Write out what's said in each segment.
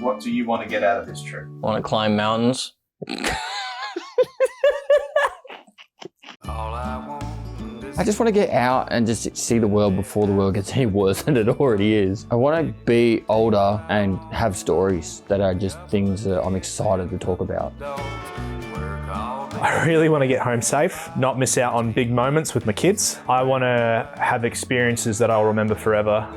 what do you want to get out of this trip? Want to climb mountains? I just want to get out and just see the world before the world gets any worse than it already is. I want to be older and have stories that are just things that I'm excited to talk about. I really want to get home safe, not miss out on big moments with my kids. I want to have experiences that I'll remember forever.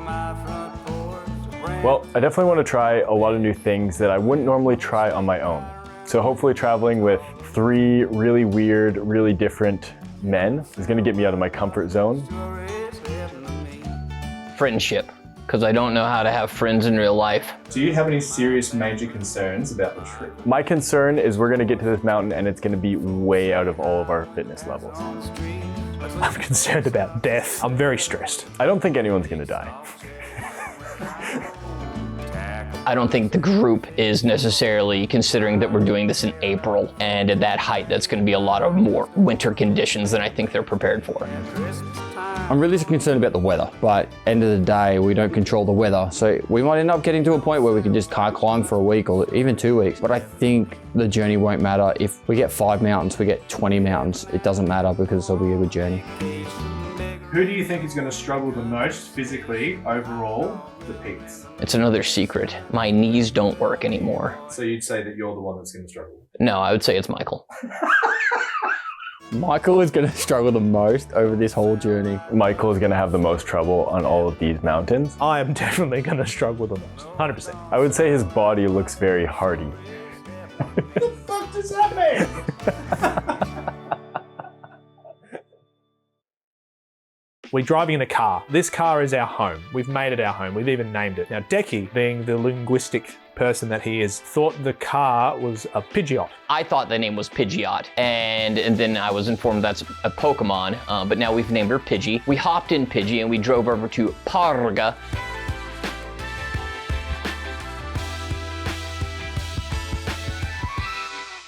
Well, I definitely want to try a lot of new things that I wouldn't normally try on my own. So hopefully traveling with 3 really weird, really different men is going to get me out of my comfort zone. Friendship, because I don't know how to have friends in real life. Do you have any serious major concerns about the trip? My concern is we're going to get to this mountain and it's going to be way out of all of our fitness levels. I'm concerned about death. I'm very stressed. I don't think anyone's going to die. I don't think the group is necessarily considering that we're doing this in April, and at that height, that's going to be a lot of more winter conditions than I think they're prepared for. I'm really concerned about the weather, but end of the day, we don't control the weather. So we might end up getting to a point where we can just climb for a week or even 2 weeks. But I think the journey won't matter. If we get 5 mountains, we get 20 mountains, it doesn't matter because it'll be a good journey. Who do you think is going to struggle the most physically overall, the peaks? It's another secret. My knees don't work anymore. So you'd say that you're the one that's going to struggle? No, I would say it's Michael. Michael is going to struggle the most over this whole journey. Michael is going to have the most trouble on all of these mountains. I am definitely going to struggle the most, 100%. I would say his body looks very hardy. What the fuck does that mean? We're driving in a car. This car is our home. We've made it our home. We've even named it. Now, Decky, being the linguistic person that he is, thought the car was a Pidgeot. I thought the name was Pidgeot, and then I was informed that's a Pokemon, but now we've named her Pidgey. We hopped in Pidgey and we drove over to Parga.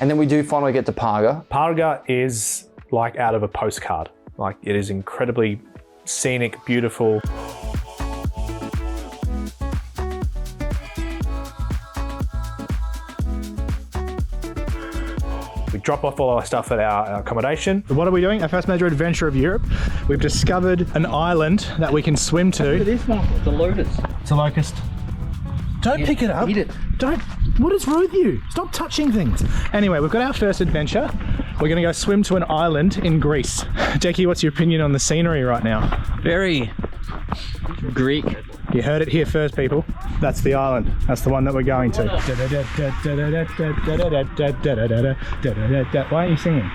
And then we do finally get to Parga. Parga is like out of a postcard. Like, it is incredibly scenic, beautiful. We drop off all our stuff at our accommodation. What are we doing? Our first major adventure of Europe. We've discovered an island that we can swim to. Look at this one. It's a locust. It's a locust. Don't pick it up. Eat it. Don't. What is wrong with you? Stop touching things. Anyway, we've got our first adventure. We're gonna go swim to an island in Greece. Decky, what's your opinion on the scenery right now? Very Greek. You heard it here first, people. That's the island. That's the one that we're going to. Why aren't you singing?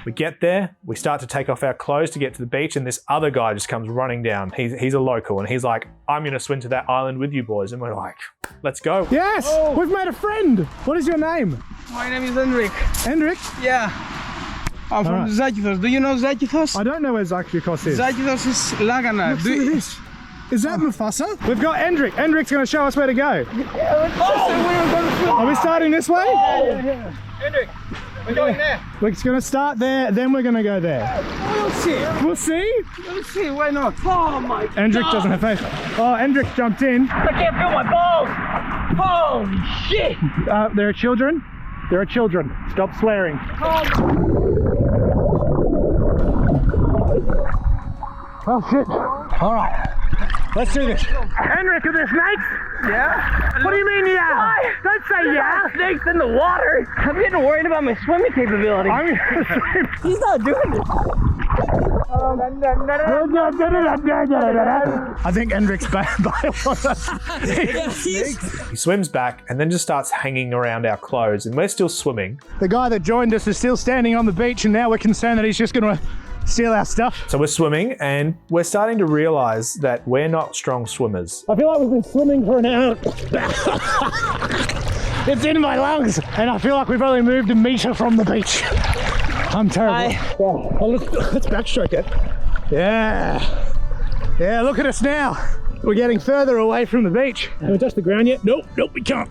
We get there, we start to take off our clothes to get to the beach, and this other guy just comes running down. He's a local, and he's like, I'm gonna swim to that island with you boys. And we're like, let's go. Yes, we've made a friend. What is your name? My name is Hendrik. Hendrik? Yeah. I'm from Zakynthos. Do you know Zakynthos? I don't know where Zakynthos is. Zakynthos is Lagana. Look at this. Is that Mufasa? We've got Hendrik. Hendrik's going to show us where to go. Are we starting this way? Yeah. Hendrik, we're going there. We're going to start there, then we're going to go there. We'll see. We'll see? We'll see. Why not? Oh my God. Hendrik doesn't have faith. Oh, Hendrik jumped in. I can't feel my balls. Holy shit. There are children. There are children. Stop swearing. Oh shit. All right. Let's do this. Hendrik, are there snakes? Yeah. What do you mean, yeah? Why? Don't say yeah. Snakes in the water. I'm getting worried about my swimming capability. I'm gonna swim. He's not doing it. I think Hendrik's by He swims back and then just starts hanging around our clothes, and we're still swimming. The guy that joined us is still standing on the beach, and now we're concerned that he's just going to steal our stuff. So we're swimming, and we're starting to realize that we're not strong swimmers. I feel like we've been swimming for an hour. It's in my lungs, and I feel like we've only moved a meter from the beach. I'm terrible. Oh, let's backstroke it. Yeah. Yeah, look at us now. We're getting further away from the beach. Haven't touched the ground yet? Nope, we can't.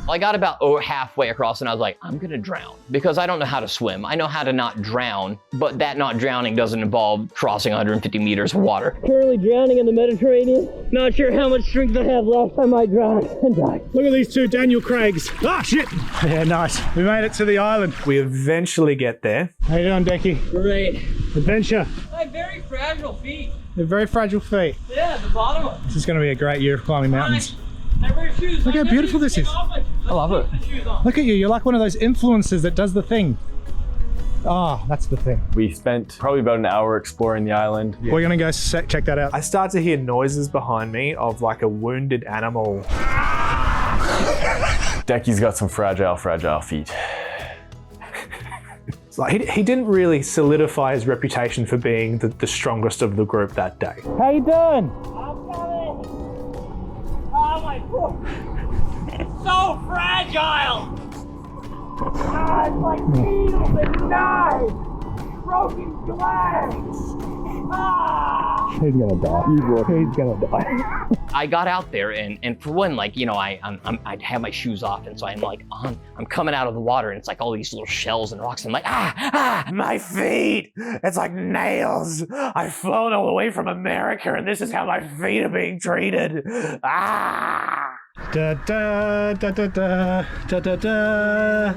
I got about halfway across and I was like, I'm gonna drown because I don't know how to swim. I know how to not drown, but that not drowning doesn't involve crossing 150 meters of water. Currently drowning in the Mediterranean. Not sure how much strength I have left. I might drown and die. Look at these two Daniel Craigs. Ah, shit. Yeah, nice. We made it to the island. We eventually get there. How you doing, Decky? Great. Adventure. I have very fragile feet. They're very fragile feet. Yeah, the bottom one. This is going to be a great year of climbing mountains. I wear shoes. Look how beautiful this is. I love it. Look at you. You're like one of those influencers that does the thing. Ah, that's the thing. We spent probably about an hour exploring the island. We're going to go check that out. I start to hear noises behind me of like a wounded animal. Decky's got some fragile feet. It's like he didn't really solidify his reputation for being the strongest of the group that day. How you doing? I'm coming. Oh my foot. It's so fragile. Ah, it's like needles and knives. Broken glass. Ah. He's gonna die. He's gonna die. I got out there and for one, like, you know, I'd have my shoes off, and so I'm coming out of the water, and it's like all these little shells and rocks, and I'm like, My feet! It's like nails! I've flown all the way from America and this is how my feet are being treated! Ah! Da da da da da da da da da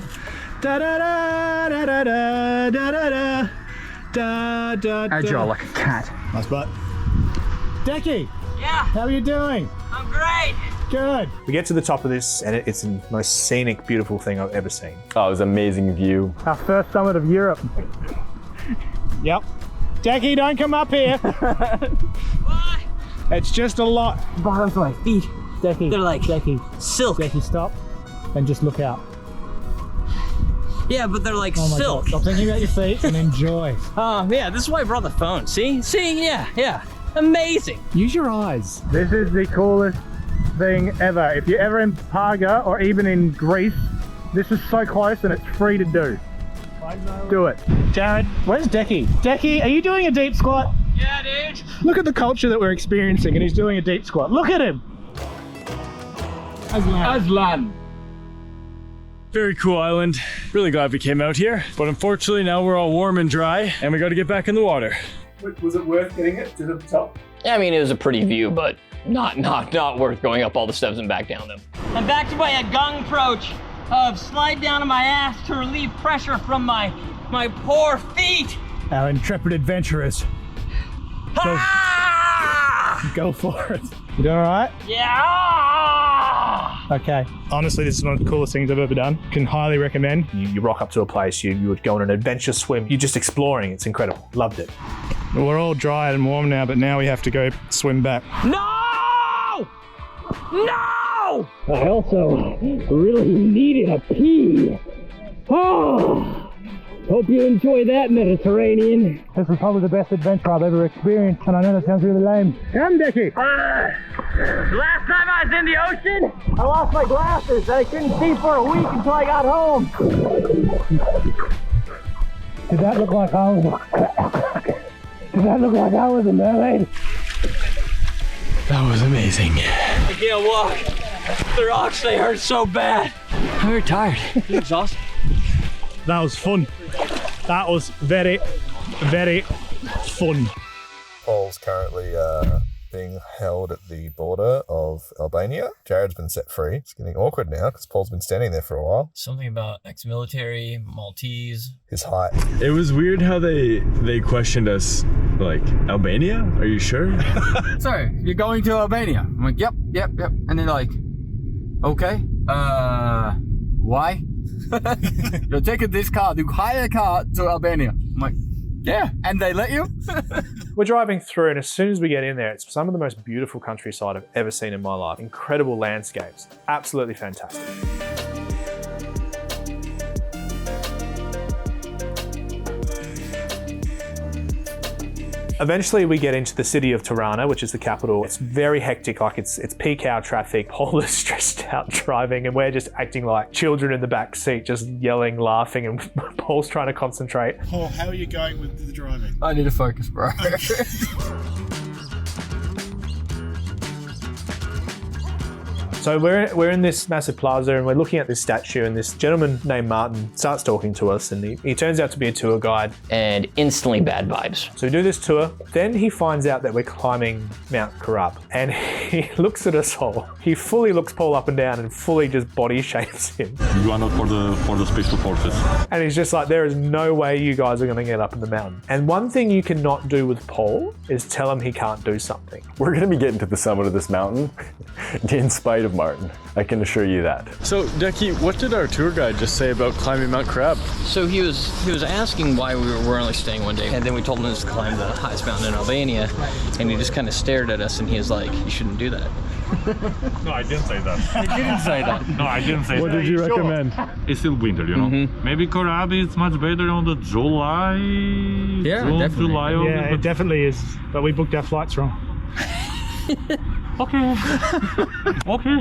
da da da da da da da da. Agile like a cat. Nice butt. Decky, yeah, how are you doing? I'm great. Good. We get to the top of this and it's the most scenic, beautiful thing I've ever seen. Oh, it was an amazing view. Our first summit of Europe. Yep. Decky, don't come up here. What? It's just a lot. Bottoms of my feet. Decky. They're like Decky. silk. Decky, stop and just look out. Yeah, but they're like Oh my silk. God. Stop thinking about your feet and enjoy. Yeah, this is why I brought the phone. See, yeah. Amazing. Use your eyes. This is the coolest thing ever. If you're ever in Parga or even in Greece, this is so close and it's free to do. Do it. Jared, where's Decky? Decky, are you doing a deep squat? Yeah, dude. Look at the culture that we're experiencing and he's doing a deep squat. Look at him. Aslan. Very cool island. Really glad we came out here. But unfortunately now we're all warm and dry and we got to get back in the water. Was it worth getting it to the top? Yeah, I mean, it was a pretty view, but not worth going up all the steps and back down them. I'm back to my gung approach of slide down on my ass to relieve pressure from my poor feet. Our intrepid adventurers. Go for it. You doing all right? Yeah. Okay. Honestly, this is one of the coolest things I've ever done. Can highly recommend. You rock up to a place, you would go on an adventure swim. You're just exploring. It's incredible. Loved it. We're all dry and warm now, but now we have to go swim back. No! No! I also really needed a pee. Oh! Hope you enjoy that, Mediterranean. This is probably the best adventure I've ever experienced, and I know that sounds really lame. Come, Decky! Last time I was in the ocean, I lost my glasses and I couldn't see for a week until I got home. Did that look like I was a mermaid? That was amazing. I can't walk. The rocks, they hurt so bad. I'm very tired. You exhausted? That was fun. That was very, very fun. Paul's currently being held at the border of Albania. Jared's been set free. It's getting awkward now because Paul's been standing there for a while. Something about ex-military, Maltese. His height. It was weird how they questioned us, like, Albania? Are you sure? So, you're going to Albania? I'm like, yep. And they're like, okay, why? You're taking this car, you hire a car to Albania. I'm like, yeah, and they let you? We're driving through, and as soon as we get in there, it's some of the most beautiful countryside I've ever seen in my life. Incredible landscapes. Absolutely fantastic. Eventually we get into the city of Tirana, which is the capital. It's very hectic, like it's peak hour traffic. Paul is stressed out driving and we're just acting like children in the back seat, just yelling, laughing, and Paul's trying to concentrate. Paul, how are you going with the driving? I need to focus, bro. So we're in this massive plaza and we're looking at this statue, and this gentleman named Martin starts talking to us, and he turns out to be a tour guide. And instantly bad vibes. So we do this tour. Then he finds out that we're climbing Mount Korab, and he looks at us all. He fully looks Paul up and down and fully just body shapes him. You are not for the special forces. And he's just like, there is no way you guys are going to get up in the mountain. And one thing you cannot do with Paul is tell him he can't do something. We're going to be getting to the summit of this mountain in spite of Martin. I can assure you that. So, Decky, what did our tour guide just say about climbing Mount Korab? So he was asking why we were only staying one day, and then we told him to climb the highest mountain in Albania, and he just kind of stared at us and he was like, you shouldn't do that. No, I didn't say that. I didn't say that. No, I didn't say What that. did you recommend? It's still winter, you know. Maybe Korab is much better on the July. Yeah, June, definitely. July, Yeah, August, it definitely is. But we booked our flights wrong. Okay. Okay.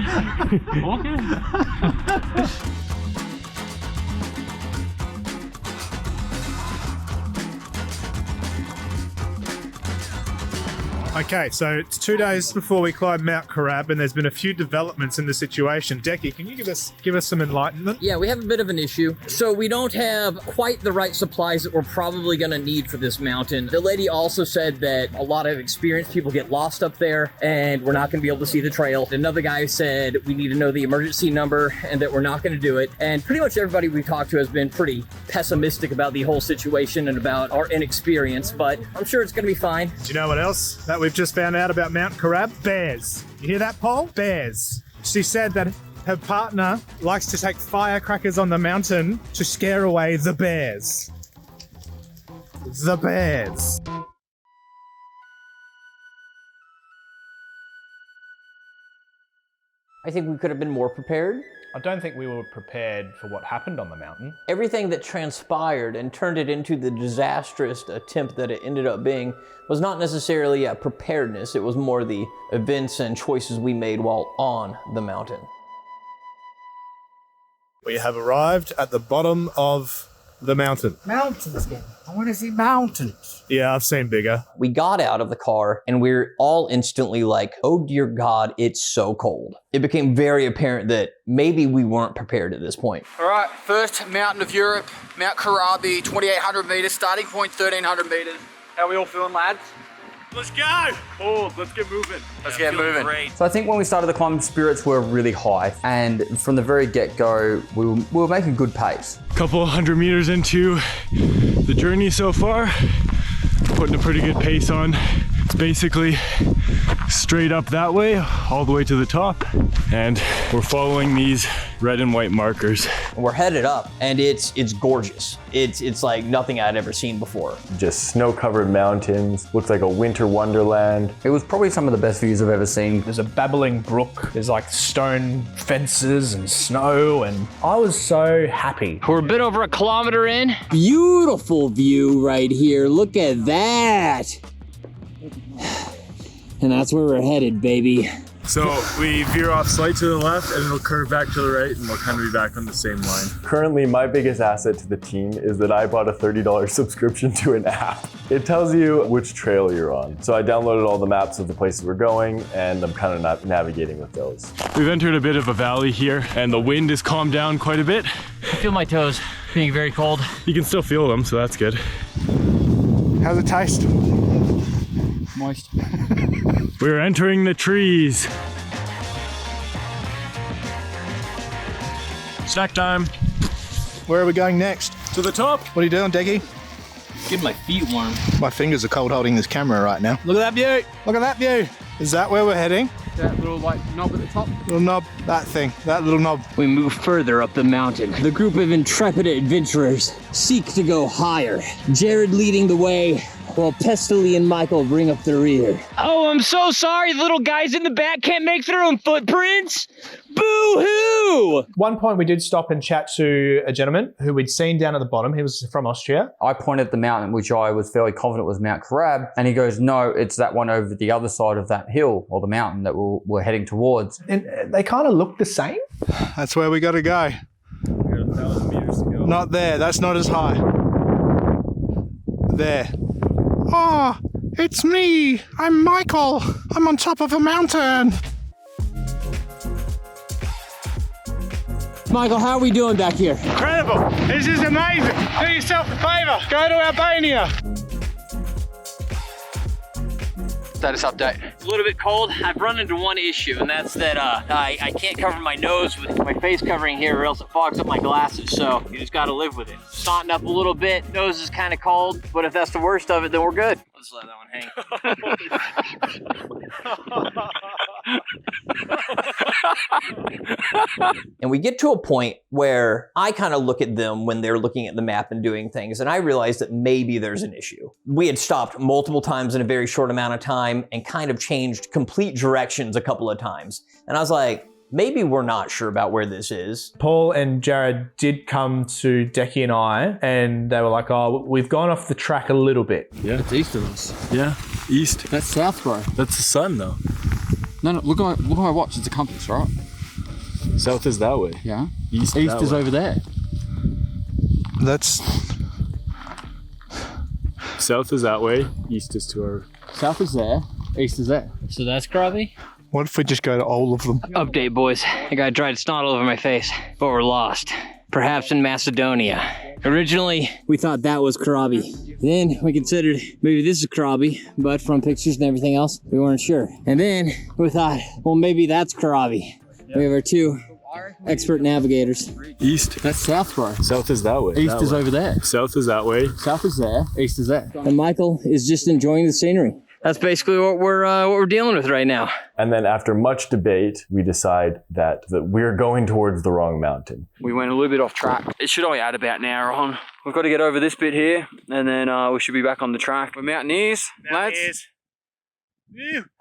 Okay, so it's 2 days before we climb Mount Korab, and there's been a few developments in the situation. Decky, can you give us some enlightenment? Yeah, we have a bit of an issue. So we don't have quite the right supplies that we're probably going to need for this mountain. The lady also said that a lot of experienced people get lost up there and we're not going to be able to see the trail. Another guy said we need to know the emergency number and that we're not going to do it. And pretty much everybody we've talked to has been pretty pessimistic about the whole situation and about our inexperience, but I'm sure it's going to be fine. Do you know what else that we've just found out about Mount Korab? Bears. You hear that, Paul? Bears. She said that her partner likes to take firecrackers on the mountain to scare away the bears. The bears. I think we could have been more prepared. I don't think we were prepared for what happened on the mountain. Everything that transpired and turned it into the disastrous attempt that it ended up being was not necessarily a preparedness. It was more the events and choices we made while on the mountain. We have arrived at the bottom of the mountain. Mountains again. I want to see mountains. Yeah, I've seen bigger. We got out of the car and we're all instantly like, oh dear God, it's so cold. It became very apparent that maybe we weren't prepared at this point. All right, first mountain of Europe, Mount Korab, 2,800 meters, starting point 1,300 meters. How we all feeling, lads? Let's go. Oh, let's get moving. Let's get moving. Great. So I think when we started the climb, spirits were really high, and from the very get-go, we were making good pace. Couple 100 meters into the journey so far, putting a pretty good pace on. It's basically straight up that way, all the way to the top, and we're following these red and white markers. We're headed up and it's gorgeous. It's like nothing I'd ever seen before. Just snow-covered mountains, looks like a winter wonderland. It was probably some of the best views I've ever seen. There's a babbling brook, there's like stone fences and snow, and I was so happy. We're a bit over a kilometer in. Beautiful view right here. Look at that. And that's where we're headed, baby. So we veer off slight to the left and it'll curve back to the right and we'll kind of be back on the same line. Currently, my biggest asset to the team is that I bought a $30 subscription to an app. It tells you which trail you're on. So I downloaded all the maps of the places we're going, and I'm kind of navigating with those. We've entered a bit of a valley here and the wind has calmed down quite a bit. I feel my toes being very cold. You can still feel them, so that's good. How's it taste? Moist. We're entering the trees. Snack time. Where are we going next? To the top. What are you doing, Decky? Get my feet warm. My fingers are cold holding this camera right now. Look at that view. Look at that view. Is that where we're heading? That little white knob at the top. Little knob. That thing. That little knob. We move further up the mountain. The group of intrepid adventurers seek to go higher. Jared leading the way, while Pestily and Michael bring up the rear. Oh, I'm so sorry. The little guys in the back can't make their own footprints. Boo-hoo! One point we did stop and chat to a gentleman who we'd seen down at the bottom. He was from Austria. I pointed at the mountain, which I was fairly confident was Mount Korab, and he goes, no, it's that one over the other side of that hill, or the mountain that we're heading towards. And they kind of looked the same. That's where we got to go. We got 1,000 meters to go. Not there. That's not as high. There. Oh, it's me. I'm Michael. I'm on top of a mountain. Michael, how are we doing back here? Incredible. This is amazing. Do yourself a favor. Go to Albania. Status update. It's a little bit cold. I've run into one issue, and that's that I can't cover my nose with my face covering here, or else it fogs up my glasses, so you just gotta live with it. Snotting up a little bit, nose is kind of cold, but if that's the worst of it, then we're good. Let's let that one hang. And we get to a point where I kind of look at them when they're looking at the map and doing things, and I realize that maybe there's an issue. We had stopped multiple times in a very short amount of time and kind of changed complete directions a couple of times. And I was like, maybe we're not sure about where this is. Paul and Jared did come to Decky and I, and they were like, oh, we've gone off the track a little bit. Yeah. It's east of us. Yeah, east. That's south, bro. That's the sun, though. No, look at my watch. It's a compass, right? South is that way. Yeah. East is over there. That's South is that way. East is to our. South is there. East is there. So that's Krabi? what if we just go to all of them? Update, boys. I got dried snot all over my face, but we're lost. Perhaps in Macedonia. Originally, we thought that was Krabi. Then we considered maybe this is Krabi, but from pictures and everything else, we weren't sure. And then we thought, well, maybe that's Krabi. We have our two expert navigators. East. That's south, bro. South is that way. East is over there. South is that way. South is there. East is there. And Michael is just enjoying the scenery. That's basically what we're dealing with right now. And then after much debate, we decide that we're going towards the wrong mountain. We went a little bit off track. It should only add about an hour on. We've got to get over this bit here, and then we should be back on the track. We're mountaineers, lads.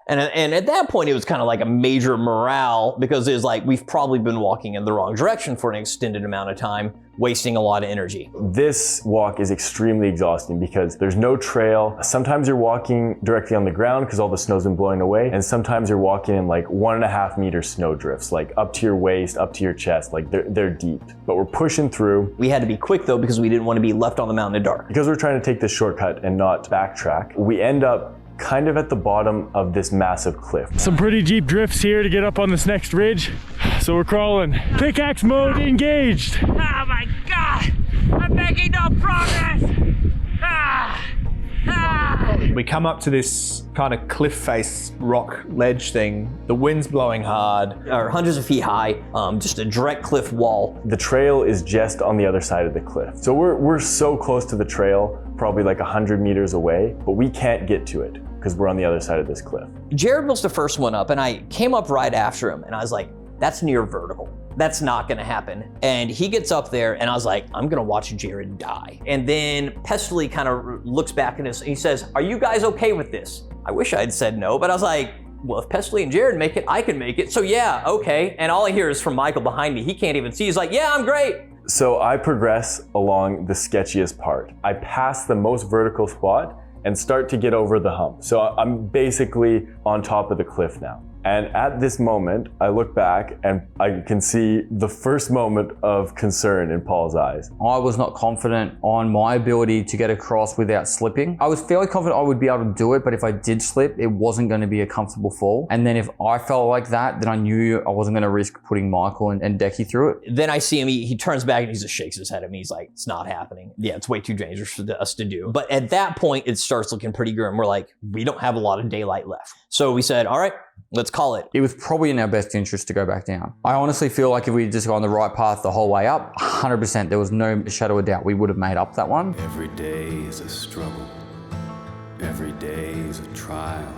And at that point, it was kind of like a major morale, because it was like, we've probably been walking in the wrong direction for an extended amount of time, wasting a lot of energy. This walk is extremely exhausting because there's no trail. Sometimes you're walking directly on the ground because all the snow's been blowing away, and sometimes you're walking in like 1.5 meter snow drifts, like up to your waist, up to your chest, like they're deep. But we're pushing through. We had to be quick though, because we didn't want to be left on the mountain in the dark. Because we're trying to take this shortcut and not backtrack, we end up kind of at the bottom of this massive cliff. Some pretty deep drifts here to get up on this next ridge. So we're crawling. Pickaxe mode engaged. Oh my God, I'm making no progress. We come up to this kind of cliff face rock ledge thing. The wind's blowing hard. Or hundreds of feet high, just a direct cliff wall. The trail is just on the other side of the cliff. So we're so close to the trail, probably like 100 meters away, but we can't get to it because we're on the other side of this cliff. Jared was the first one up, and I came up right after him, and I was like, that's near vertical. That's not gonna happen. And he gets up there, and I was like, I'm gonna watch Jared die. And then Pestily kind of looks back at us, and he says, are you guys okay with this? I wish I had said no, but I was like, well, if Pestily and Jared make it, I can make it. So yeah, okay. And all I hear is from Michael behind me. He can't even see. He's like, yeah, I'm great. So I progress along the sketchiest part. I pass the most vertical spot and start to get over the hump. So I'm basically on top of the cliff now. And at this moment, I look back and I can see the first moment of concern in Paul's eyes. I was not confident on my ability to get across without slipping. I was fairly confident I would be able to do it, but if I did slip, it wasn't going to be a comfortable fall. And then if I felt like that, then I knew I wasn't going to risk putting Michael and Decky through it. Then I see him, he turns back and he just shakes his head at me. He's like, it's not happening. Yeah, it's way too dangerous for us to do. But at that point, it starts looking pretty grim. We're like, we don't have a lot of daylight left. So we said, all right, let's call it. It was probably in our best interest to go back down. I honestly feel like if we just gone the right path the whole way up, 100%, there was no shadow of doubt we would have made up that one. Every day is a struggle. Every day is a trial.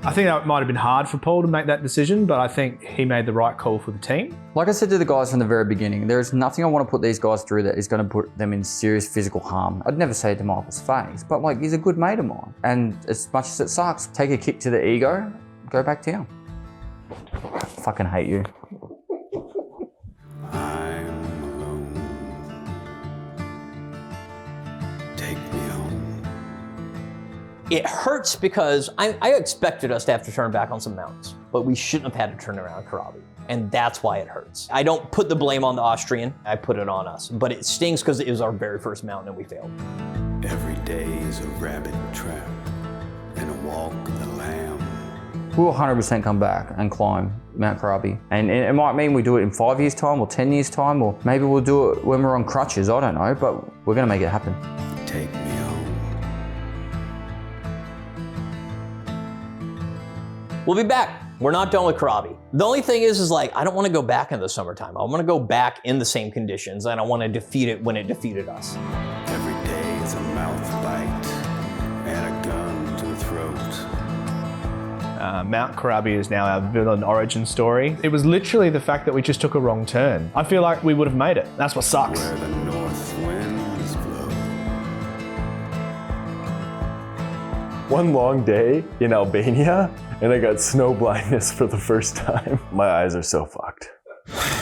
I think that might have been hard for Paul to make that decision, but I think he made the right call for the team. Like I said to the guys from the very beginning, there is nothing I want to put these guys through that is going to put them in serious physical harm. I'd never say it to Michael's face, but like, he's a good mate of mine. And as much as it sucks, take a kick to the ego, go back down. I fucking hate you. I'm alone. Take me home. It hurts because I expected us to have to turn back on some mountains, but we shouldn't have had to turn around Korab. And that's why it hurts. I don't put the blame on the Austrian, I put it on us. But it stings because it was our very first mountain and we failed. Every day is a rabbit trap and a walk of the lamb. We'll 100% come back and climb Mount Korab. And it might mean we do it in 5 years' time or 10 years' time, or maybe we'll do it when we're on crutches, I don't know, but we're gonna make it happen. Take me home. We'll be back. We're not done with Korab. The only thing is like, I don't want to go back in the summertime. I want to go back in the same conditions, and I want to defeat it when it defeated us. Every day is a mouth bite and a gun to the throat. Mount Korab is now our villain origin story. It was literally the fact that we just took a wrong turn. I feel like we would have made it. That's what sucks. Where the north winds blow. One long day in Albania, and I got snow blindness for the first time. My eyes are so fucked.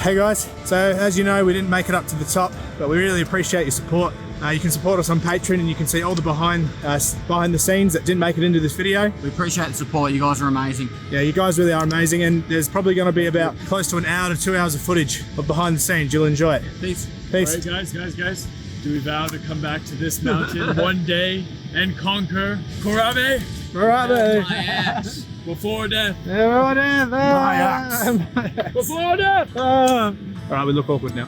Hey guys, so as you know, we didn't make it up to the top, but we really appreciate your support. You can support us on Patreon, and you can see all the behind the scenes that didn't make it into this video. We appreciate the support. You guys are amazing. Yeah, you guys really are amazing, and there's probably going to be about close to an hour to 2 hours of footage of behind the scenes. You'll enjoy it. Peace. Peace. All right, guys. Do we vow to come back to this mountain one day and conquer Korab? Korab. My ass. Before death. My axe. Before death. All right, we look awkward now.